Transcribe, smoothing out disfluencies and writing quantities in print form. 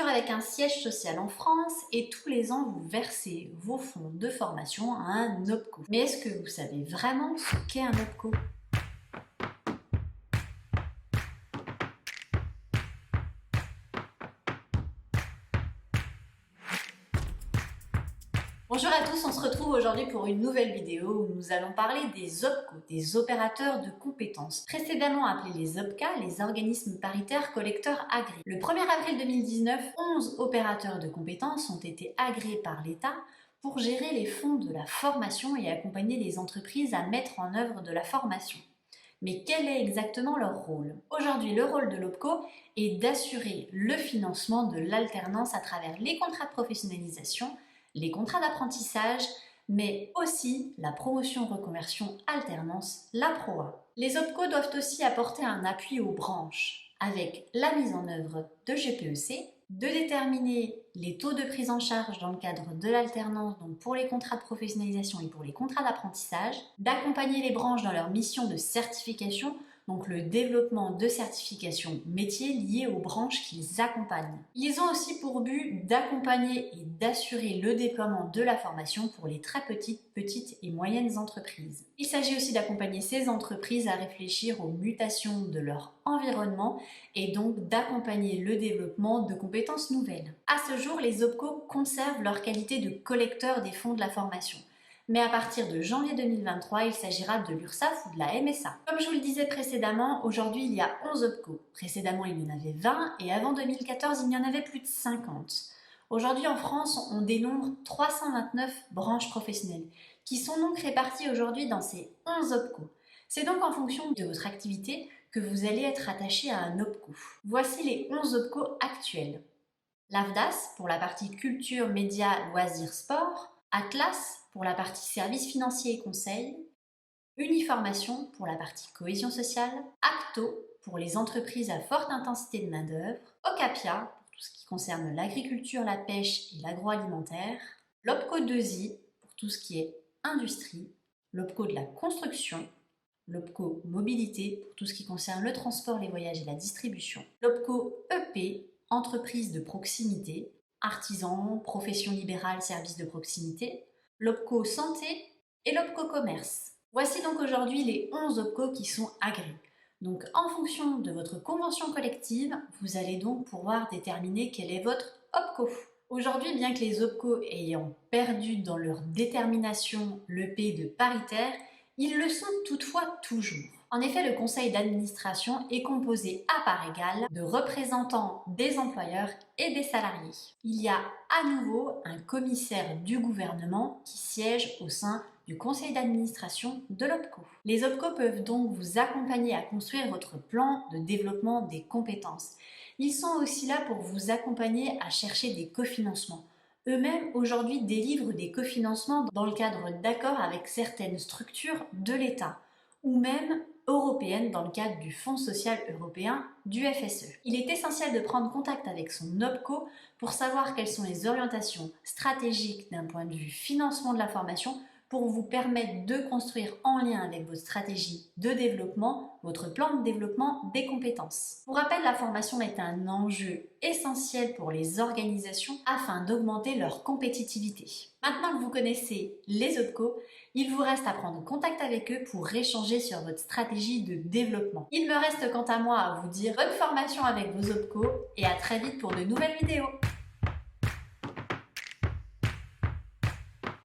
structure avec un siège social en France et tous les ans vous versez vos fonds de formation à un OPCO. Mais est-ce que vous savez vraiment ce qu'est un OPCO ? Bonjour à tous, on se retrouve aujourd'hui pour une nouvelle vidéo où nous allons parler des OPCO, des opérateurs de compétences, précédemment appelés les OPCA, les organismes paritaires collecteurs agréés. Le 1er avril 2019, 11 opérateurs de compétences ont été agréés par l'État pour gérer les fonds de la formation et accompagner les entreprises à mettre en œuvre de la formation. Mais quel est exactement leur rôle? Aujourd'hui, le rôle de l'OPCO est d'assurer le financement de l'alternance à travers les contrats de professionnalisation, les contrats d'apprentissage, mais aussi la promotion reconversion alternance, la PROA. Les OPCO doivent aussi apporter un appui aux branches avec la mise en œuvre de GPEC, de déterminer les taux de prise en charge dans le cadre de l'alternance, donc pour les contrats de professionnalisation et pour les contrats d'apprentissage, d'accompagner les branches dans leur mission de certification, donc le développement de certifications métiers liées aux branches qu'ils accompagnent. Ils ont aussi pour but d'accompagner et d'assurer le déploiement de la formation pour les très petites et moyennes entreprises. Il s'agit aussi d'accompagner ces entreprises à réfléchir aux mutations de leur environnement et donc d'accompagner le développement de compétences nouvelles. À ce jour, les OPCO conservent leur qualité de collecteur des fonds de la formation. Mais à partir de janvier 2023, il s'agira de l'URSSAF ou de la MSA. Comme je vous le disais précédemment, aujourd'hui il y a 11 OPCO. Précédemment il y en avait 20 et avant 2014 il y en avait plus de 50. Aujourd'hui en France, on dénombre 329 branches professionnelles qui sont donc réparties aujourd'hui dans ces 11 OPCO. C'est donc en fonction de votre activité que vous allez être attaché à un OPCO. Voici les 11 OPCO actuels. L'AFDAS pour la partie culture, médias, loisirs, sport. Atlas pour la partie services financiers et conseils, Uniformation pour la partie cohésion sociale, Acto pour les entreprises à forte intensité de main-d'œuvre, Ocapia pour tout ce qui concerne l'agriculture, la pêche et l'agroalimentaire, l'OPCO 2I pour tout ce qui est industrie, l'OPCO de la construction, l'OPCO mobilité pour tout ce qui concerne le transport, les voyages et la distribution, l'OPCO EP, entreprise de proximité, artisans, professions libérales, services de proximité, l'OPCO santé et l'OPCO commerce. Voici donc aujourd'hui les 11 OPCO qui sont agréés. Donc en fonction de votre convention collective, vous allez donc pouvoir déterminer quel est votre OPCO. Aujourd'hui, bien que les OPCO ayant perdu dans leur détermination le P de paritaire, ils le sont toutefois toujours. En effet, le conseil d'administration est composé à parts égales de représentants des employeurs et des salariés. Il y a à nouveau un commissaire du gouvernement qui siège au sein du conseil d'administration de l'OPCO. Les OPCO peuvent donc vous accompagner à construire votre plan de développement des compétences. Ils sont aussi là pour vous accompagner à chercher des cofinancements. Eux-mêmes, aujourd'hui, délivrent des cofinancements dans le cadre d'accords avec certaines structures de l'État, ou même européennes dans le cadre du Fonds social européen, du FSE. Il est essentiel de prendre contact avec son OPCO pour savoir quelles sont les orientations stratégiques d'un point de vue financement de la formation pour vous permettre de construire en lien avec votre stratégie de développement, votre plan de développement des compétences. Pour rappel, la formation est un enjeu essentiel pour les organisations afin d'augmenter leur compétitivité. Maintenant que vous connaissez les OPCO, il vous reste à prendre contact avec eux pour échanger sur votre stratégie de développement. Il me reste quant à moi à vous dire bonne formation avec vos OPCO et à très vite pour de nouvelles vidéos.